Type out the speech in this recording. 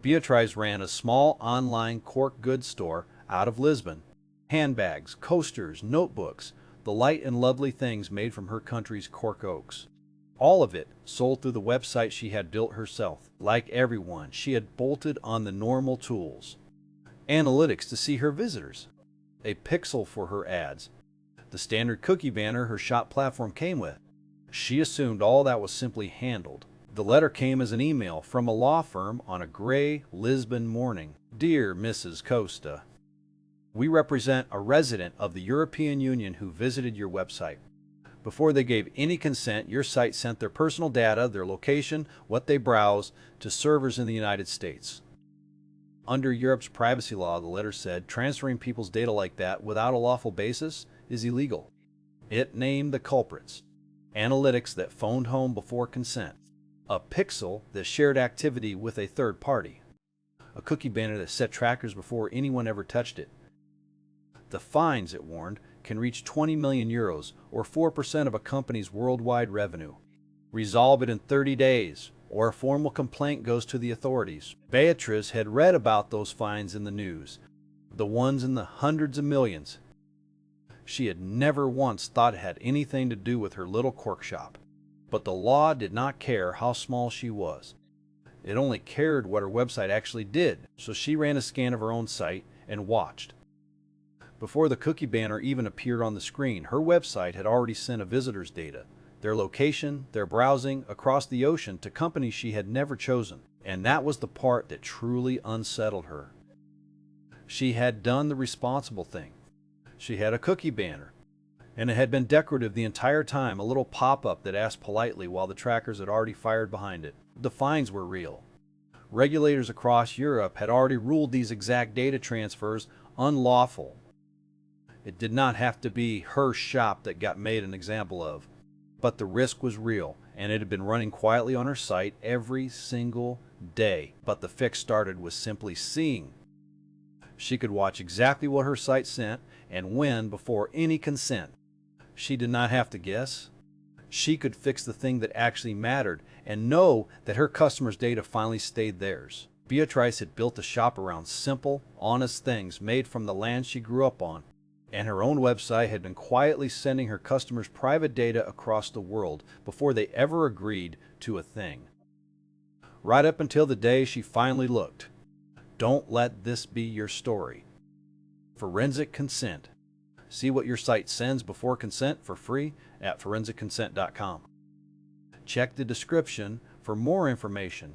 Beatrice ran a small online Cork goods store out of Lisbon. Handbags, coasters, notebooks, the light and lovely things made from her country's Cork oaks. All of it sold through the website she had built herself. Like everyone, she had bolted on the normal tools. Analytics to see her visitors, a pixel for her ads, the standard cookie banner her shop platform came with. She assumed all that was simply handled. The letter came as an email from a law firm on a gray Lisbon morning. Dear Mrs. Costa, we represent a resident of the European Union who visited your website. Before they gave any consent, your site sent their personal data, their location, what they browse, to servers in the United States. Under Europe's privacy law, the letter said, transferring people's data like that without a lawful basis is illegal. It named the culprits. Analytics that phoned home before consent. A pixel that shared activity with a third party. A cookie banner that set trackers before anyone ever touched it. The fines, it warned, can reach 20 million euros, or 4% of a company's worldwide revenue. Resolve it in 30 days, or a formal complaint goes to the authorities. Beatrice had read about those fines in the news, the ones in the hundreds of millions. She had never once thought it had anything to do with her little Cork shop. But the law did not care how small she was. It only cared what her website actually did, so she ran a scan of her own site and watched. Before the cookie banner even appeared on the screen, her website had already sent a visitor's data, their location, their browsing across the ocean to companies she had never chosen. And that was the part that truly unsettled her. She had done the responsible thing. She had a cookie banner, and it had been decorative the entire time, a little pop-up that asked politely while the trackers had already fired behind it. The fines were real. Regulators across Europe had already ruled these exact data transfers unlawful. It did not have to be her shop that got made an example of. But the risk was real, and it had been running quietly on her site every single day. But the fix started with simply seeing. She could watch exactly what her site sent and when before any consent. She did not have to guess. She could fix the thing that actually mattered and know that her customers' data finally stayed theirs. Beatrice had built a shop around simple, honest things made from the land she grew up on. And her own website had been quietly sending her customers private data across the world before they ever agreed to a thing. Right up until the day she finally looked. Don't let this be your story. Forensic Consent. See what your site sends before consent for free at ForensicConsent.com. Check the description for more information